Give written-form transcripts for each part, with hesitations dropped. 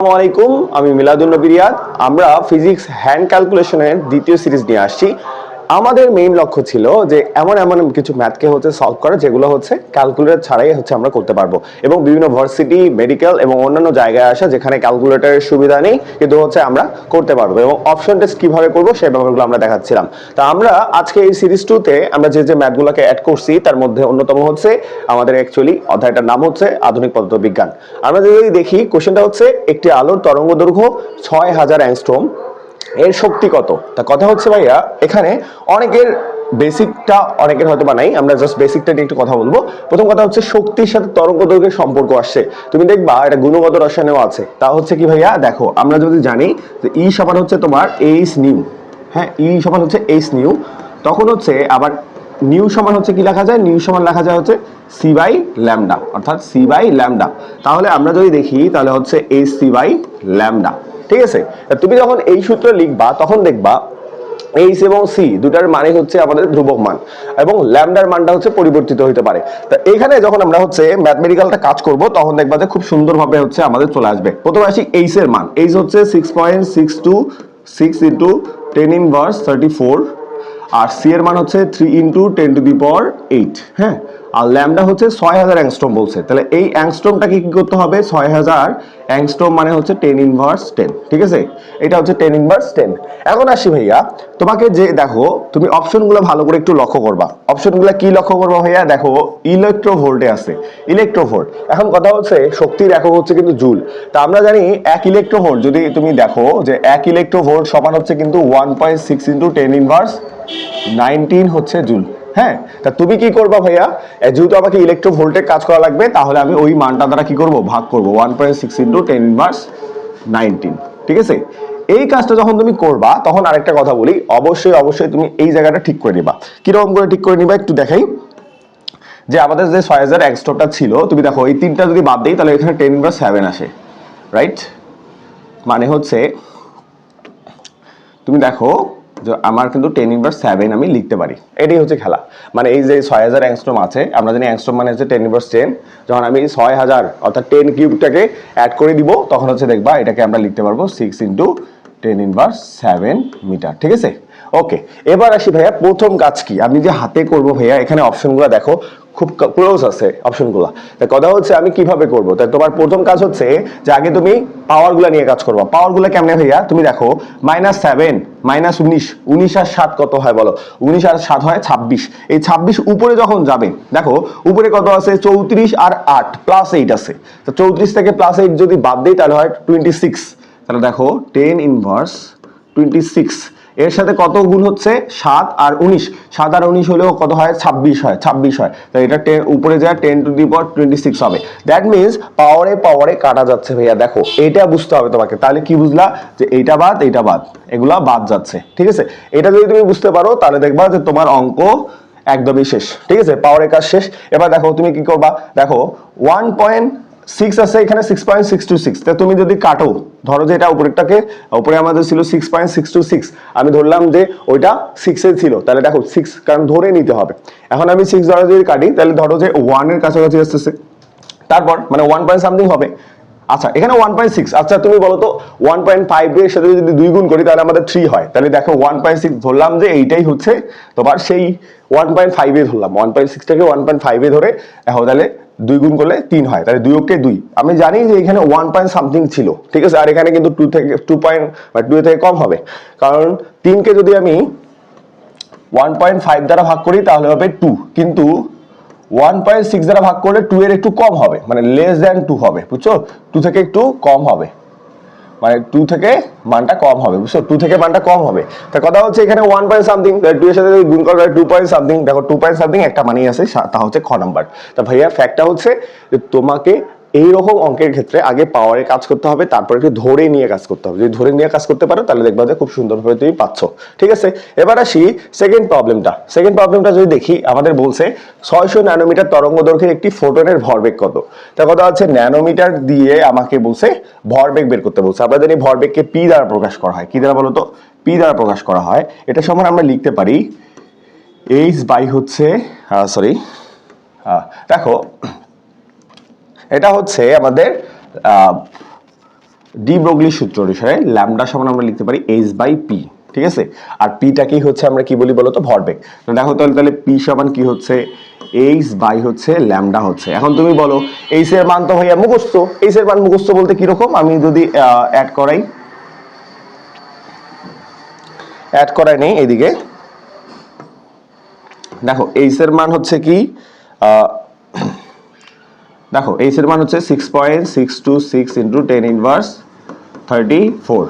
আসসালামু আলাইকুম, আমি মিলাদুন নবী রিয়াদ। আমরা ফিজিক্স হ্যান্ড ক্যালকুলেশনের দ্বিতীয় সিরিজ নিয়ে আসছি। আমাদের মেইন লক্ষ্য ছিল যে এমন এমন কিছু ম্যাথকে সলভ করা যেগুলো ক্যালকুলেটর ছাড়াই আমরা করতে পারবো, এবং বিভিন্ন ভার্সিটি, মেডিকেল এবং অন্যান্য জায়গায় আসা যেখানে ক্যালকুলেটরের সুবিধা নেই কিন্তু আমরা করতে পারবো, এবং অপশন টেস্ট কিভাবে করবো সেই ব্যাপারগুলো আমরা দেখাচ্ছিলাম। তা আমরা আজকে এই সিরিজ 2 তে আমরা যে ম্যাথগুলোকে অ্যাড করছি তার মধ্যে অন্যতম আমাদের অ্যাকচুয়ালি অধ্যায়টার নাম আধুনিক পদার্থবিজ্ঞান। আমরা যদি দেখি কোশ্চেনটা একটি আলোর তরঙ্গ দৈর্ঘ্য 6000 অ্যাংস্ট্রোম, এর শক্তি কত? তা কথা ভাইয়া, এখানে অনেকের বেসিকটা অনেকের হয়তো বা নাই, আমরা জাস্ট বেসিকটা নিয়ে একটু কথা বলবো। প্রথম কথা শক্তির সাথে তরঙ্গ দৈর্ঘ্যের সম্পর্ক আসছে, তুমি দেখবা এটা গুণগত রসায়নেও আছে। তা কি ভাইয়া, দেখো আমরা যদি জানি যে ই সমান তোমার এইচ নিউ, হ্যাঁ ই সমান এইচ নিউ, তখন আবার নিউ সমান কি লেখা যায়? নিউ সমান লেখা যায় সি বাই ল্যামডা, অর্থাৎ সি বাই ল্যামডা। তাহলে আমরা যদি দেখি তাহলে এইচ সি বাই ল্যামডা, ঠিক আছে? তুমি যখন এই সূত্র লিখবা তখন দেখবা এইচ এবং সি দুটার মানে আমাদের ধ্রুবক মান, এবং ল্যামডার মানটা পরিবর্তিত হতে পারে। তা এখানে যখন আমরা ম্যাথমেটিক্যালটা কাজ করব তখন দেখবা যে খুব সুন্দরভাবে আমাদের চলে আসবে। প্রথমে আসি এইচ এর মান। এইচ 6.626 ইন্টু 10 ইনভার্স 34, আর সি এর মান 3 ইন্টু 10 টু দি পাওয়ার 8, হ্যাঁ। আর ল্যামডা 6000 অ্যাংস্ট্রোম বলছে, তাহলে এই অ্যাংস্ট্রোমটাকে কি করতে হবে? 6000 অ্যাংস্ট্রোম মানে 10 ইনভার্স 10, ঠিক আছে? এটা 10 ইনভার্স 10। এখন আসি ভাইয়া, তোমাকে যে দেখো তুমি অপশনগুলো ভালো করে একটু লক্ষ্য করবা। অপশনগুলো কি লক্ষ্য করবা ভাইয়া? দেখো ইলেকট্রোভোল্টে আছে, ইলেকট্রোভোল্ট। এখন কথা শক্তির একক কিন্তু জুল। তা আমরা জানি 1 ইলেকট্রোভোল্ট, যদি তুমি দেখো যে 1 ইলেকট্রোভোল্ট সমান কিন্তু 1.6 ইন্টু 10 ইনভার্স 19 জুল, হ্যাঁ। তা তুমি কি করবা ভাইয়া, যেহেতু আমাকে ইলেকট্রোভোল্টে কাজ করা লাগবে, তাহলে আমি ওই মানটা দ্বারা কি করব? ভাগ করব 1.6 ইন্টু 10 ইনভার্স 19, ঠিক আছে? এই কাজটা যখন তুমি করবা তখন আরেকটা কথা বলি, অবশ্যই তুমি এই জায়গাটা ঠিক করে নিবা। কিরকম করে ঠিক করে নিবা একটু দেখাই। যে আমাদের যে 6000 অ্যাংস্ট্রোমটা ছিল, তুমি দেখো এই তিনটা যদি বাদ দেই তাহলে এখানে 10 ইনভার্স 7 আসে, রাইট? মানে তুমি দেখো যে আমার কিন্তু 10 ইনভার্স 7 আমি লিখতে পারি। এটাই খেলা। মানে এই যে 6000 অ্যাংস্ট্রোম আছে, আমরা জানি অ্যাংস্ট্রোম মানে 10 ইনভার্স 10। যখন আমি 6000 অর্থাৎ 10 কিউবটাকে অ্যাড করে দিব তখন দেখবা এটাকে আমরা লিখতে পারবো 6 ইন্টু 10 ইনভার্স 7 মিটার, ঠিক আছে? ওকে, এবার আসি ভাইয়া প্রথম কাজ কি আমি যে হাতে করব ভাইয়া। এখানে অপশনগুলো দেখো খুব ক্লোজ আছে অপশনগুলো। তাই কথা আমি কিভাবে করব? তাই তোমার প্রথম কাজ যে আগে তুমি পাওয়ারগুলো নিয়ে কাজ করবা। পাওয়ারগুলো কেমনে ভাইয়া? তুমি দেখো -7 -19, 19 আর 7 কত হয় বলো? 19 আর 7 হয় 26। এই 26 উপরে যখন যাবে, দেখো উপরে কত আছে? 34 আর 8 প্লাস 8 আছে। তো 34 থেকে প্লাস 8 যদি বাদ দিই তাহলে হয় 26। তাহলে দেখো 10 ইনভার্স 26, এর সাথে কত গুণ 7 আর 19, 7 আর 19 হলেও কত হয়? 26 হয়, 26 হয়। তাই এটা 10 উপরে যায় 10 টু দি পাওয়ার 26 হবে। দ্যাট মিন্স পাওয়ারে কাটা যাচ্ছে ভাইয়া। দেখো এটা বুঝতে হবে তোমাকে। তাহলে কি বুঝলা? যে এইটা বাদ এগুলা বাদ যাচ্ছে, ঠিক আছে? এটা যদি তুমি বুঝতে পারো তাহলে দেখবা যে তোমার অঙ্ক একদমই শেষ, ঠিক আছে? পাওয়ারের কাজ শেষ। এবার দেখো তুমি কি করবা। দেখো 1.6 আছে এখানে 6.626। তা তুমি যদি কাটো, ধরো যে এটা উপরে আমাদের ছিল 6.626, আমি ধরলাম যে ওইটা 6 এ ছিল, তাহলে দেখো 6 কারণ ধরে নিতে হবে। এখন আমি 6 ধরে যদি কাটি তাহলে ধরো যে 1 এর কাছাকাছি আসতেছে, তারপর মানে 1 পয়েন্ট সামথিং হবে। আচ্ছা এখানে 1.6, আচ্ছা তুমি বলো তো 1.5 এর সাথে যদি 2 গুণ করি তাহলে আমাদের 3 হয়। তাহলে দেখো 1.6 ধরলাম যে এইটাই তোমার সেই 1.5 এ ধরলাম, 1.6 টাকে 1.5 এ ধরে এখন তাহলে 2 গুণ করলে 3 হয়, তাহলে 2 কে 2। আমি জানি যে এখানে 1 পয়েন্ট সামথিং ছিল, ঠিক আছে? আর এখানে কিন্তু 2 থেকে কম হবে, কারণ 3 কে যদি আমি 1.5 দ্বারা ভাগ করি তাহলে হবে 2, কিন্তু 1.6 দ্বারা ভাগ করলে 2 এর একটু কম হবে, মানে লেস দ্যান 2 হবে, বুঝছো? 2 থেকে একটু কম হবে, মানে 2 থেকে মানটা কম হবে, বুঝছো? 2 থেকে মানটা কম হবে। তা কথা এখানে 1 পয়েন্ট সামথিং, 2 এর সাথে গুণ করলে 2 পয়েন্ট সামথিং। দেখো 2 পয়েন্ট সামথিং একটা মানেই আছে, তা খ নাম্বার। তা ভাইয়া ফ্যাক্টটা যে তোমাকে এইরকম অঙ্কের ক্ষেত্রে আগে পাওয়ারে কাজ করতে হবে, তারপরে একটু ধরে নিয়ে কাজ করতে হবে। যদি ধরে নিয়ে কাজ করতে পারো তাহলে দেখবা যে খুব সুন্দরভাবে তুমি পাচ্ছ, ঠিক আছে? এবার আসি সেকেন্ড প্রবলেমটা যদি দেখি, আমাদের বলছে 600 ন্যানোমিটার তরঙ্গ দৈর্ঘ্যের একটি ফোটনের ভরবেগ কত। তার কথা ন্যানোমিটার দিয়ে আমাকে বলছে ভরবেগ বের করতে বলছে। আমরা জানি ভরবেগকে পি দ্বারা প্রকাশ করা হয়। কি দ্বারা বলো তো? পি দ্বারা প্রকাশ করা হয়। এটা সমান আমরা লিখতে পারি এইচ বাই দেখো এটা আমাদের ডি ব্রগলি সূত্র অনুসারে ল্যামডা সমান আমরা লিখতে পারি h/p, ঠিক আছে। আর পিটাকেই হচ্ছে আমরা কি বলি বলতো, ভরবেগ। তো দেখো তাহলে পি সমান কি হচ্ছে, হচ্ছে ল্যামডা হচ্ছে। এখন তুমি বলো এইচ এর মান তো ভাইয়া মুখস্থ, এইচ এর মান মুখস্থ বলতে কিরকম, আমি যদি অ্যাড করাই নেই এইদিকে, দেখো এইচ এর মান হচ্ছে কি, দেখো এইচ এর মান হচ্ছে 6.626 ইন্টু 10^34।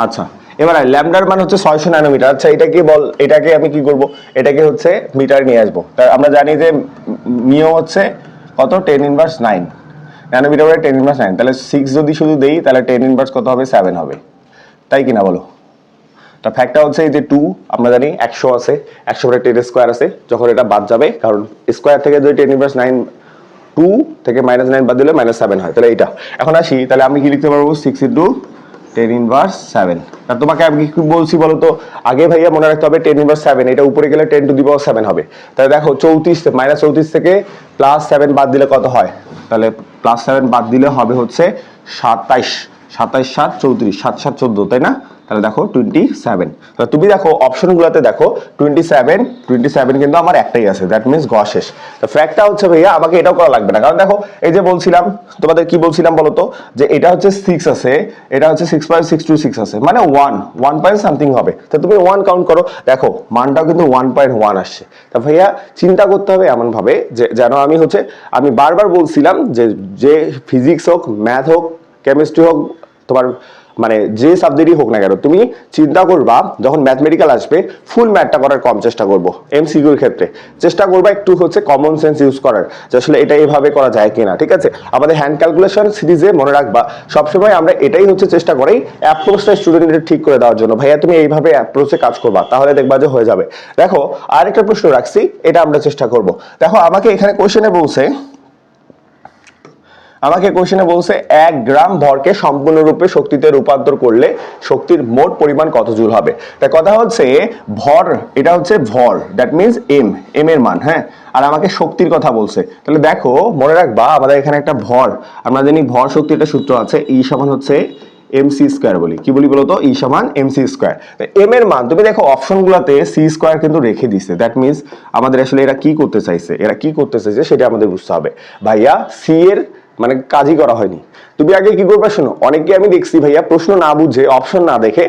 আচ্ছা, এবার ল্যামডার মান হচ্ছে 600 ন্যানোমিটার। আচ্ছা এটা কি বল, এটাকে আমি কি করব, এটাকে হচ্ছে মিটার নিয়ে আসবো। আমরা জানি যে মিও হচ্ছে কত, 10^9 ন্যানোমিটার বাই 10^9, তাহলে 6 যদি শুধু দেই তাহলে 10 কত হবে, 7 হবে, তাই কিনা বলো। তা ফ্যাক্টটা হচ্ছে এই যে 2 আমরা জানি 100 আছে, 100 পরে 10 স্কয়ার আছে, যখন এটা বাদ যাবে, কারণ স্কয়ার থেকে যদি 10^9 2 থেকে -9 বাদ দিলে -7 হয়, তাহলে এটা। এখন আসি, তাহলে আমি কি লিখতে পারবো, 6 ইন্টু 10^7। আর তোমাকে আমি কি বলছি বলো তো, আগে ভাইয়া মনে রাখতে হবে 10^7, এটা উপরে গেলে 10^7 হবে। তাহলে দেখো 34 থেকে +7 বাদ দিলে কত হয়, তাহলে +7 বাদ দিলে হবে হচ্ছে 27, 27 7 34, 7 7 14, তাই না। তাহলে দেখো 27। তাহলে তুমি দেখো অপশনগুলোতে দেখো 27 কিন্তু আমার একটাই আছে, দ্যাট মিন্স গ শেষ। তো ফ্যাক্টটা হচ্ছে ভাইয়া আমাকে এটাও করা লাগবে না, কারণ দেখো এই যে বলছিলাম তোমাদের, কি বলছিলাম বলতো, যে এটা হচ্ছে 6 আছে, এটা হচ্ছে 6.626 আছে, মানে 1 পয়েন্ট সামথিং হবে। তো তুমি 1 কাউন্ট করো, দেখো মানটাও কিন্তু 1.1 আসছে। তা ভাইয়া চিন্তা করতে হবে এমন ভাবে যে যেন আমি বারবার বলছিলাম যে ফিজিক্স হোক, ম্যাথ হোক, কেমিস্ট্রি হোক, তোমার মানে যে সাবজেক্টই হোক না কেন, তুমি চিন্তা করবা যখন ম্যাথমেটিক্যাল আসবে ফুল ম্যাথটা করার কম চেষ্টা করবো। এমসিকিউর ক্ষেত্রে চেষ্টা করবা একটু হচ্ছে কমন সেন্স ইউজ করার, যে আসলে এটা এভাবে করা যায় কিনা, ঠিক আছে। আমাদের হ্যান্ড ক্যালকুলেশন সিরিজে মনে রাখবা সবসময় আমরা এটাই হচ্ছে চেষ্টা করি অ্যাপ্রোচটা স্টুডেন্টদের ঠিক করে দেওয়ার জন্য। ভাইয়া তুমি এইভাবে অ্যাপ্রোচে কাজ করবা, তাহলে দেখবা যে হয়ে যাবে। দেখো আরেকটা প্রশ্ন রাখছি, এটা আমরা চেষ্টা করব। দেখো আমাকে এখানে কোশ্চেনে বলছে 1 গ্রাম ভরকে সম্পূর্ণরূপে শক্তিতে রূপান্তর করলে শক্তির মোট পরিমাণ কত জুল হবে। তাই কথা হচ্ছে ভর, এটা হচ্ছে ভর, দ্যাট মিন্স এম এর মান, হ্যাঁ। আর আমাকে শক্তির কথা বলছে, তাহলে দেখো মনে রাখবা আমাদের এখানে একটা ভর, আমরা জানি ভর শক্তির একটা সূত্র আছে, ই সমান হচ্ছে mc স্কয়ার, বলি কি বলি বলতো, ই সমান mc স্কয়ার। এম এর মান তুমি দেখো অপশনগুলোতে সি স্কয়ার কিন্তু রেখে দিছে, দ্যাট মিন্স আমাদের আসলে এরা কি করতে চাইছে সেটা আমাদের বুঝতে হবে। ভাইয়া সি এর মানে কাজই করা হয়নি। তুমি আগে কি করবে শোনো, অনেকে আমি দেখছি ভাইয়া প্রশ্ন না বুঝে অপশন না দেখে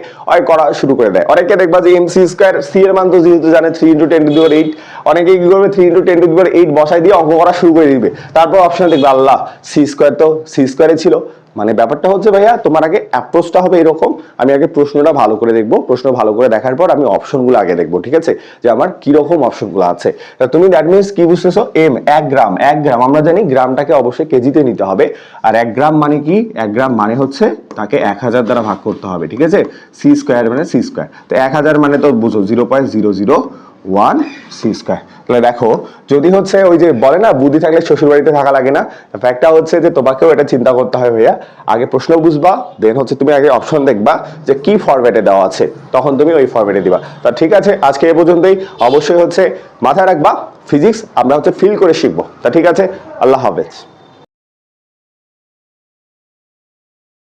করা শুরু করে দেয়। অনেকে দেখবা যে এমসি স্কয়ার, সি এর মান তো যেহেতু জানে 3 × 10⁸, অনেকে কি করবে 3 × 10⁸ বসাই দিয়ে অঙ্ক করা শুরু করে দিবে, তারপর অপশনে দেখবে আল্লাহ সি স্কয়ার তো সি স্কয়ারে ছিল। মানে ব্যাপারটা হচ্ছে ভাইয়া তোমার আগে অ্যাপ্রোচটা হবে এরকম, আমি আগে প্রশ্নটা ভালো করে দেখবো, প্রশ্ন ভালো করে দেখার পর আমি অপশনগুলো আগে দেখবো, ঠিক আছে, যে আমার কি রকম অপশনগুলো আছে। তুমি দ্যাট মিন্স কি বুঝতেছো, এম 1 গ্রাম আমরা জানি গ্রামটাকে অবশ্যই কেজিতে নিতে হবে। আর 1 গ্রাম মানে কি, 1 গ্রাম মানে হচ্ছে তাকে 1000 দ্বারা ভাগ করতে হবে, ঠিক আছে। সি স্কয়ার মানে সি স্কয়ার, তো 1000 মানে তো বুঝো 0.001 সি স্কয়ার। তাহলে দেখো যদি হচ্ছে ওই যে বলে না বুদ্ধি থাকলে শ্বশুর বাড়িতে থাকা লাগে না, ফ্যাক্টটা হচ্ছে যে তোমাকেও এটা চিন্তা করতে হয় ভাইয়া, আগে প্রশ্ন বুঝবা, দেন হচ্ছে তুমি আগে অপশন দেখবা যে কি ফরম্যাটে দেওয়া আছে, তখন তুমি ওই ফরম্যাটে দিবা। তা ঠিক আছে, আজকে এ পর্যন্তই। অবশ্যই হচ্ছে মাথায় রাখবা ফিজিক্স আমরা হচ্ছে ফিল করে শিখবো। তা ঠিক আছে, আল্লাহ হাফেজ।